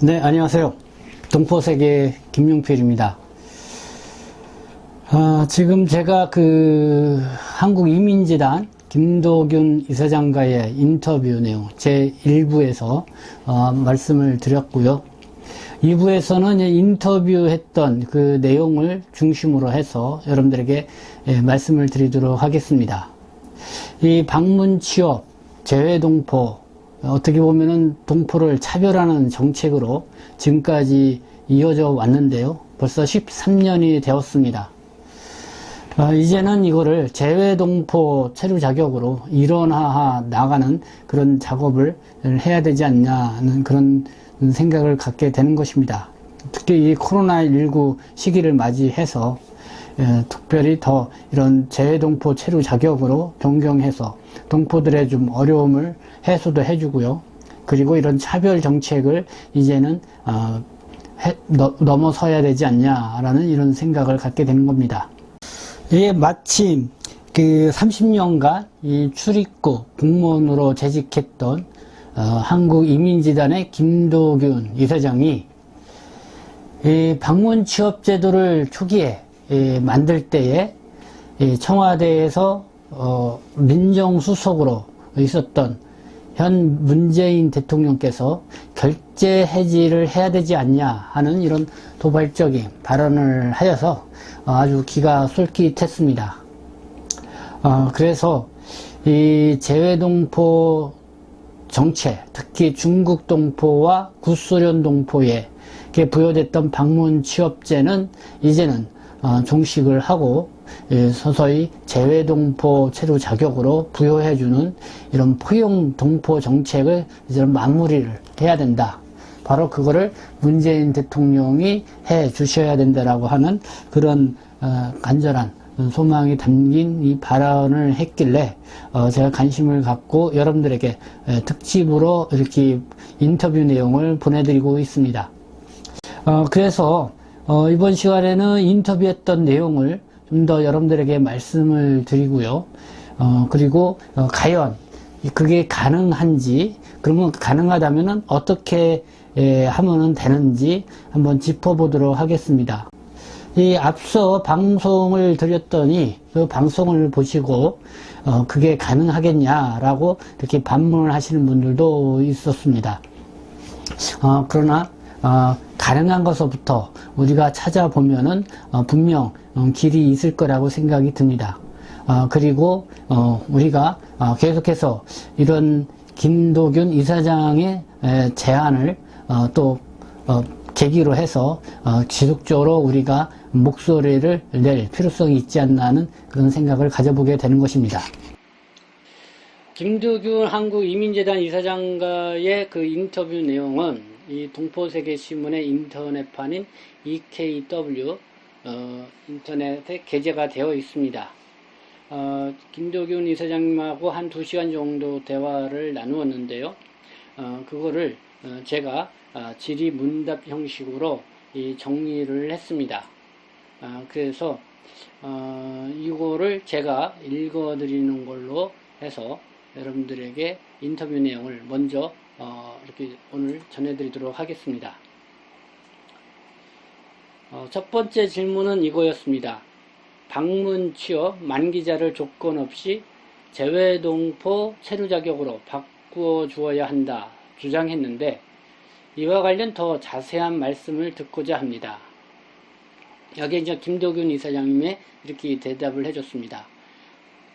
네, 안녕하세요. 동포세계 김용필입니다. 지금 제가 한국이민재단 김도균 이사장과의 인터뷰 내용 제1부에서 말씀을 드렸고요. 2부에서는 인터뷰했던 그 내용을 중심으로 해서 여러분들에게 말씀을 드리도록 하겠습니다. 이 방문 취업, 재외동포, 어떻게 보면은 동포를 차별하는 정책으로 지금까지 이어져 왔는데요. 벌써 13년이 되었습니다. 이제는 이거를 재외동포 체류 자격으로 일원화해 나가는 그런 작업을 해야 되지 않냐는 그런 생각을 갖게 되는 것입니다. 특히 이 코로나19 시기를 맞이해서 특별히 더 이런 재외동포 체류 자격으로 변경해서 동포들의 좀 어려움을 해소도 해주고요. 그리고 이런 차별 정책을 이제는 넘어서야 되지 않냐라는 이런 생각을 갖게 되는 겁니다. 이게 마침 30년간 이 출입국 공무원으로 재직했던 한국이민재단의 김도균 이사장이 이 방문 취업 제도를 초기에 만들 때에 청와대에서 민정수석으로 있었던 현 문재인 대통령께서 결제 해지를 해야 되지 않냐 하는 이런 도발적인 발언을 하여서 아주 기가 솔깃했습니다. 그래서 이 재외동포 정책, 특히 중국 동포와 구소련 동포에 부여됐던 방문 취업제는 이제는 종식을 하고 서서히 재외동포 체류 자격으로 부여해주는 이런 포용 동포 정책을 이제 마무리를 해야 된다. 바로 그거를 문재인 대통령이 해 주셔야 된다라고 하는 그런 간절한 소망이 담긴 이 발언을 했길래 제가 관심을 갖고 여러분들에게 특집으로 이렇게 인터뷰 내용을 보내드리고 있습니다. 그래서 이번 시간에는 인터뷰했던 내용을 좀 더 여러분들에게 말씀을 드리고요. 그리고 과연 그게 가능한지, 그러면 가능하다면 어떻게 하면 되는지 한번 짚어보도록 하겠습니다. 이 앞서 방송을 드렸더니 그 방송을 보시고 그게 가능하겠냐라고 이렇게 반문을 하시는 분들도 있었습니다. 그러나 가능한 것부터 우리가 찾아보면은 분명 길이 있을 거라고 생각이 듭니다. 그리고 우리가 계속해서 이런 김도균 이사장의 제안을 또 계기로 해서 지속적으로 우리가 목소리를 낼 필요성이 있지 않나 하는 그런 생각을 가져보게 되는 것입니다. 김도균 한국이민재단 이사장과의 그 인터뷰 내용은 이 동포세계신문의 인터넷판인 EKW 인터넷에 게재가 되어 있습니다. 김도균 이사장님하고 한 2시간 정도 대화를 나누었는데요. 그거를 제가 질의문답 형식으로 정리를 했습니다. 그래서 이거를 제가 읽어드리는 걸로 해서 여러분들에게 인터뷰 내용을 먼저 이렇게 오늘 전해드리도록 하겠습니다. 첫 번째 질문은 이거였습니다. 방문 취업 만기자를 조건 없이 재외동포 체류 자격으로 바꾸어 주어야 한다 주장했는데 이와 관련 더 자세한 말씀을 듣고자 합니다. 여기에 이제 김도균 이사장님이 이렇게 대답을 해줬습니다.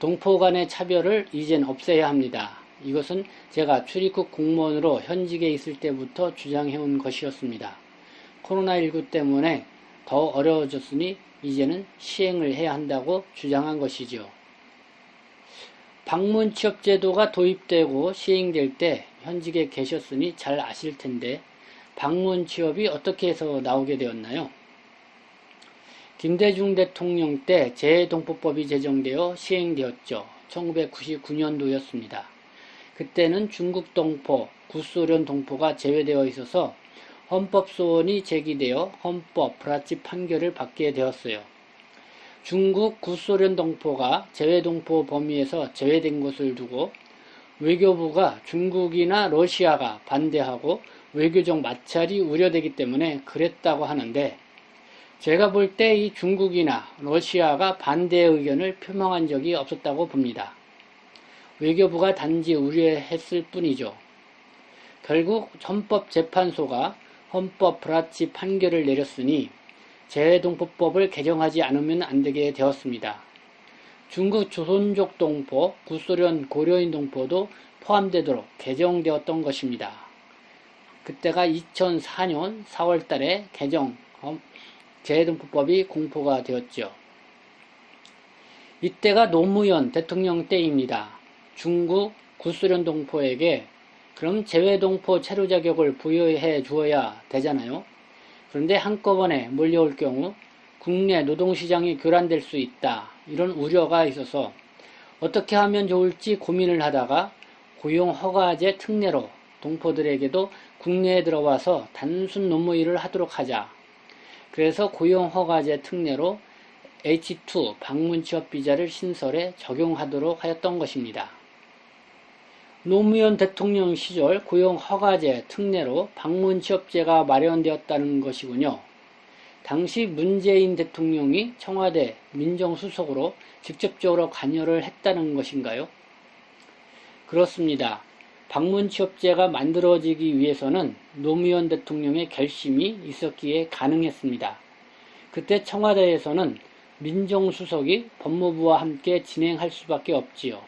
동포 간의 차별을 이젠 없애야 합니다. 이것은 제가 출입국 공무원으로 현직에 있을 때부터 주장해온 것이었습니다. 코로나19 때문에 더 어려워졌으니 이제는 시행을 해야 한다고 주장한 것이죠. 방문 취업 제도가 도입되고 시행될 때 현직에 계셨으니 잘 아실 텐데 방문 취업이 어떻게 해서 나오게 되었나요? 김대중 대통령 때 재외동포법이 제정되어 시행되었죠. 1999년도였습니다. 그때는 중국 동포, 구소련 동포가 제외되어 있어서 헌법소원이 제기되어 헌법 불합치 판결을 받게 되었어요. 중국, 구소련 동포가 재외동포 범위에서 제외된 것을 두고 외교부가 중국이나 러시아가 반대하고 외교적 마찰이 우려되기 때문에 그랬다고 하는데, 제가 볼 때 이 중국이나 러시아가 반대의 의견을 표명한 적이 없었다고 봅니다. 외교부가 단지 우려했을 뿐이죠. 결국 헌법재판소가 헌법 불합치 판결을 내렸으니 재외동포법을 개정하지 않으면 안 되게 되었습니다. 중국 조선족 동포, 구소련 고려인 동포도 포함되도록 개정되었던 것입니다. 그때가 2004년 4월 달에 개정 재외동포법이 공포가 되었죠. 이때가 노무현 대통령 때입니다. 중국 구소련 동포에게 그럼 재외동포 체류 자격을 부여해 주어야 되잖아요. 그런데 한꺼번에 몰려올 경우 국내 노동시장이 교란될 수 있다, 이런 우려가 있어서 어떻게 하면 좋을지 고민을 하다가 고용허가제 특례로 동포들에게도 국내에 들어와서 단순 노무 일을 하도록 하자. 그래서 고용허가제 특례로 H2 방문취업비자를 신설해 적용하도록 하였던 것입니다. 노무현 대통령 시절 고용허가제 특례로 방문취업제가 마련되었다는 것이군요. 당시 문재인 대통령이 청와대 민정수석으로 직접적으로 관여를 했다는 것인가요? 그렇습니다. 방문취업제가 만들어지기 위해서는 노무현 대통령의 결심이 있었기에 가능했습니다. 그때 청와대에서는 민정수석이 법무부와 함께 진행할 수밖에 없지요.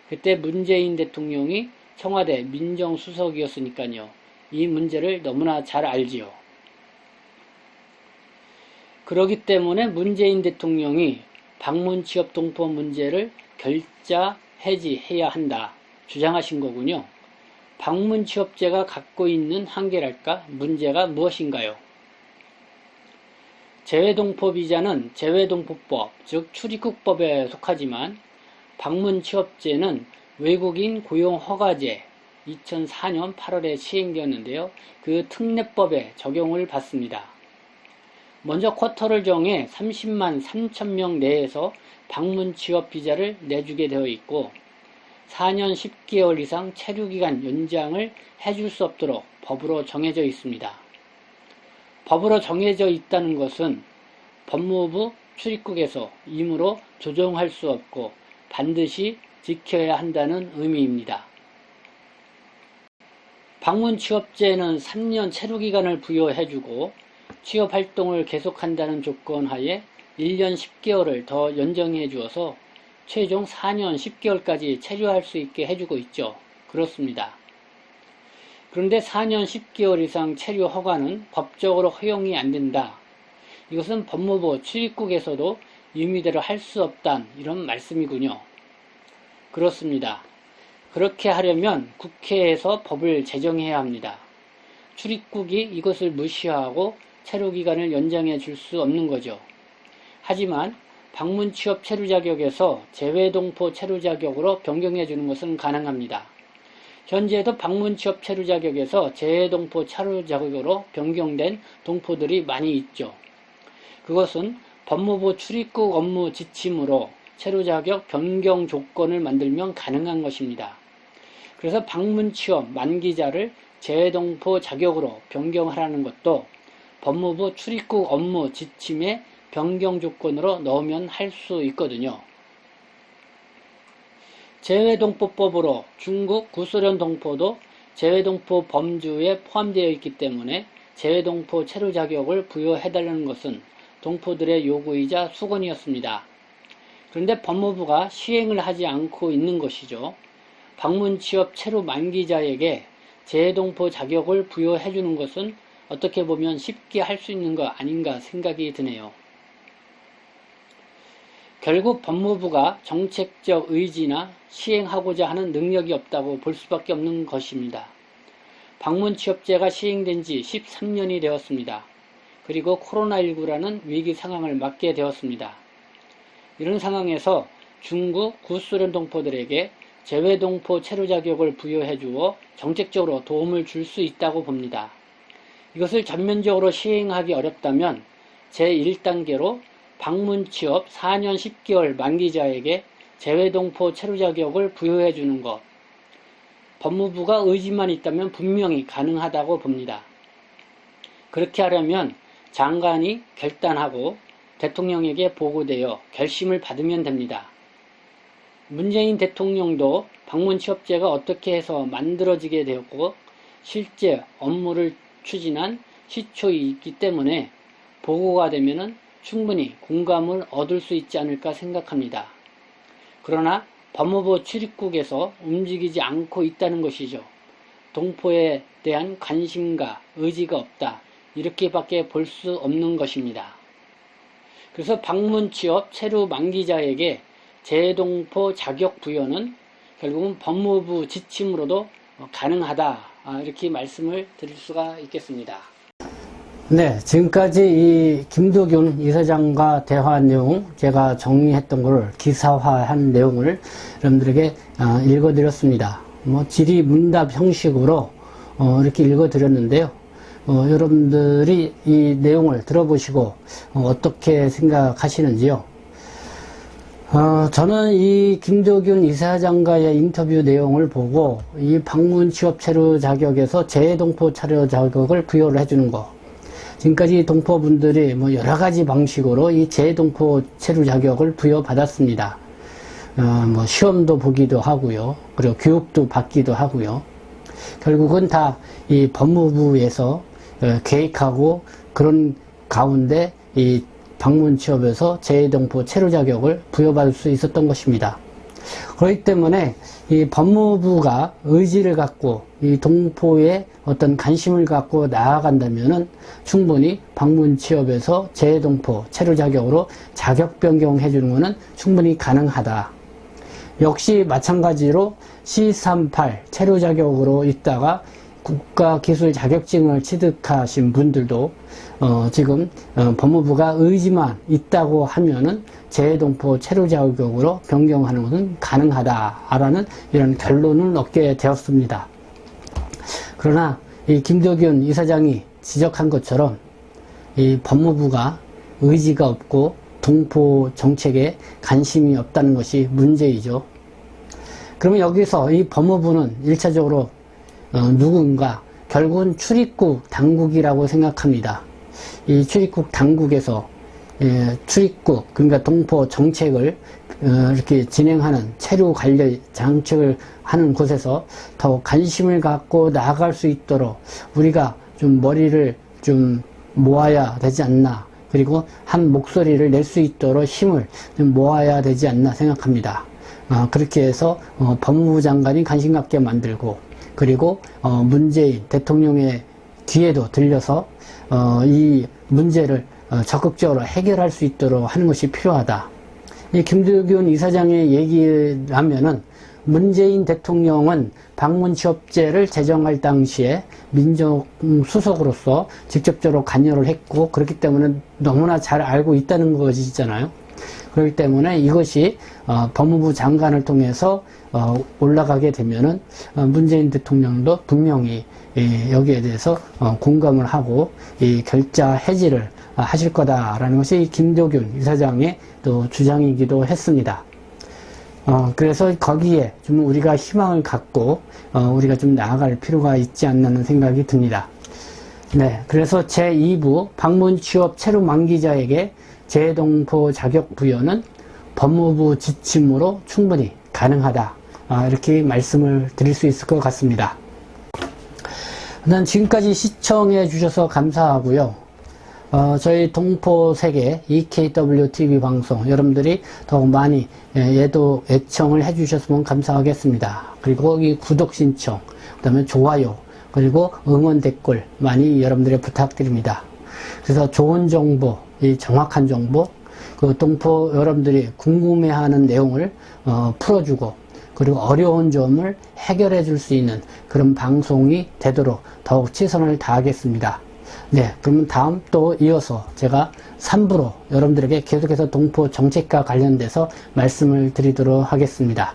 그때 문재인 대통령이 청와대 민정수석이었으니까요. 이 문제를 너무나 잘 알지요. 그렇기 때문에 문재인 대통령이 방문취업 동포 문제를 결자 해지해야 한다 주장하신 거군요. 방문취업제가 갖고 있는 한계랄까? 문제가 무엇인가요? 재외동포 비자는 재외동포법, 즉 출입국법에 속하지만 방문취업제는 외국인 고용허가제 2004년 8월에 시행되었는데요. 그 특례법에 적용을 받습니다. 먼저 쿼터를 정해 30만 3천 명 내에서 방문취업 비자를 내주게 되어 있고 4년 10개월 이상 체류기간 연장을 해줄 수 없도록 법으로 정해져 있습니다. 법으로 정해져 있다는 것은 법무부 출입국에서 임의로 조정할 수 없고 반드시 지켜야 한다는 의미입니다. 방문취업제는 3년 체류기간을 부여해주고 취업활동을 계속한다는 조건 하에 1년 10개월을 더 연장해 주어서 최종 4년 10개월까지 체류할 수 있게 해주고 있죠. 그렇습니다. 그런데 4년 10개월 이상 체류 허가는 법적으로 허용이 안 된다. 이것은 법무부 출입국에서도 임의대로 할 수 없단 이런 말씀이군요. 그렇습니다. 그렇게 하려면 국회에서 법을 제정해야 합니다. 출입국이 이것을 무시하고 체류기간을 연장해 줄 수 없는 거죠. 하지만 방문취업 체류자격에서 재외동포 체류자격으로 변경해 주는 것은 가능합니다. 현재도 방문취업 체류자격에서 재외동포 체류자격으로 변경된 동포들이 많이 있죠. 그것은 법무부 출입국 업무 지침으로 체류자격 변경 조건을 만들면 가능한 것입니다. 그래서 방문취업 만기자를 재외동포 자격으로 변경하라는 것도 법무부 출입국 업무 지침에 변경 조건으로 넣으면 할 수 있거든요. 재외동포법으로 중국 구소련 동포도 재외동포 범주에 포함되어 있기 때문에 재외동포 체류 자격을 부여해달라는 것은 동포들의 요구이자 수건이었습니다. 그런데 법무부가 시행을 하지 않고 있는 것이죠. 방문취업 체류 만기자에게 재외동포 자격을 부여해주는 것은 어떻게 보면 쉽게 할 수 있는 거 아닌가 생각이 드네요. 결국 법무부가 정책적 의지나 시행하고자 하는 능력이 없다고 볼 수밖에 없는 것입니다. 방문취업제가 시행된 지 13년이 되었습니다. 그리고 코로나19라는 위기 상황을 맞게 되었습니다. 이런 상황에서 중국 구소련 동포들에게 재외동포 체류 자격을 부여해 주어 정책적으로 도움을 줄 수 있다고 봅니다. 이것을 전면적으로 시행하기 어렵다면 제1단계로 방문취업 4년 10개월 만기자에게 재외동포 체류 자격을 부여해 주는 것, 법무부가 의지만 있다면 분명히 가능하다고 봅니다. 그렇게 하려면 장관이 결단하고 대통령에게 보고되어 결심을 받으면 됩니다. 문재인 대통령도 방문 취업제가 어떻게 해서 만들어지게 되었고 실제 업무를 추진한 시초이 있기 때문에 보고가 되면 충분히 공감을 얻을 수 있지 않을까 생각합니다. 그러나 법무부 출입국에서 움직이지 않고 있다는 것이죠. 동포에 대한 관심과 의지가 없다. 이렇게밖에 볼 수 없는 것입니다. 그래서 방문 취업 체류 만기자에게 재동포 자격 부여는 결국은 법무부 지침으로도 가능하다. 이렇게 말씀을 드릴 수가 있겠습니다. 네, 지금까지 이 김도균 이사장과 대화한 내용, 제가 정리했던 것을 기사화한 내용을 여러분들에게 읽어드렸습니다. 질의문답 형식으로 이렇게 읽어드렸는데요. 여러분들이 이 내용을 들어보시고 어떻게 생각하시는지요? 저는 이 김도균 이사장과의 인터뷰 내용을 보고 이 방문 취업 체류 자격에서 재동포 체류 자격을 부여를 해주는 거, 지금까지 동포분들이 여러 가지 방식으로 이 재동포 체류 자격을 부여받았습니다. 시험도 보기도 하고요. 그리고 교육도 받기도 하고요. 결국은 다 이 법무부에서 계획하고 그런 가운데 이 방문 취업에서 재동포 체류 자격을 부여받을 수 있었던 것입니다. 그렇기 때문에 이 법무부가 의지를 갖고 이 동포에 어떤 관심을 갖고 나아간다면은 충분히 방문 취업에서 재동포 체류 자격으로 자격 변경해 주는 것은 충분히 가능하다. 역시 마찬가지로 C38 체류 자격으로 있다가 국가기술 자격증을 취득하신 분들도 지금 법무부가 의지만 있다고 하면은 재동포 체류 자격으로 변경하는 것은 가능하다라는 이런 결론을 얻게 되었습니다. 그러나 이 김도균 이사장이 지적한 것처럼 이 법무부가 의지가 없고 동포 정책에 관심이 없다는 것이 문제이죠. 그러면 여기서 이 법무부는 1차적으로 누군가, 결국은 출입국 당국이라고 생각합니다. 이 출입국 당국에서 출입국, 그러니까 동포 정책을 이렇게 진행하는 체류 관련 정책을 하는 곳에서 더 관심을 갖고 나아갈 수 있도록 우리가 좀 머리를 좀 모아야 되지 않나, 그리고 한 목소리를 낼 수 있도록 힘을 좀 모아야 되지 않나 생각합니다. 그렇게 해서 법무부 장관이 관심 갖게 만들고, 그리고 문재인 대통령의 귀에도 들려서 이 문제를 적극적으로 해결할 수 있도록 하는 것이 필요하다. 이 김도균 이사장의 얘기라면은 문재인 대통령은 방문 취업제를 제정할 당시에 민정수석으로서 직접적으로 관여를 했고, 그렇기 때문에 너무나 잘 알고 있다는 것이잖아요. 그렇기 때문에 이것이 법무부 장관을 통해서 올라가게 되면은 문재인 대통령도 분명히 여기에 대해서 공감을 하고 이 결자 해지를 하실 거다라는 것이 김도균 이사장의 또 주장이기도 했습니다. 그래서 거기에 좀 우리가 희망을 갖고 우리가 좀 나아갈 필요가 있지 않나는 생각이 듭니다. 네, 그래서 제2부 방문 취업 체류 만기자에게 재동포 자격 부여는 법무부 지침으로 충분히 가능하다. 이렇게 말씀을 드릴 수 있을 것 같습니다. 일단 지금까지 시청해 주셔서 감사하고요. 저희 동포세계 EKWTV 방송 여러분들이 더욱 많이 얘도 애청을 해 주셨으면 감사하겠습니다. 그리고 이 구독 신청, 그 다음에 좋아요, 그리고 응원 댓글 많이 여러분들의 부탁드립니다. 그래서 좋은 정보, 이 정확한 정보, 그 동포 여러분들이 궁금해하는 내용을 풀어주고, 그리고 어려운 점을 해결해 줄 수 있는 그런 방송이 되도록 더욱 최선을 다하겠습니다. 네, 그러면 다음 또 이어서 제가 3부로 여러분들에게 계속해서 동포 정책과 관련돼서 말씀을 드리도록 하겠습니다.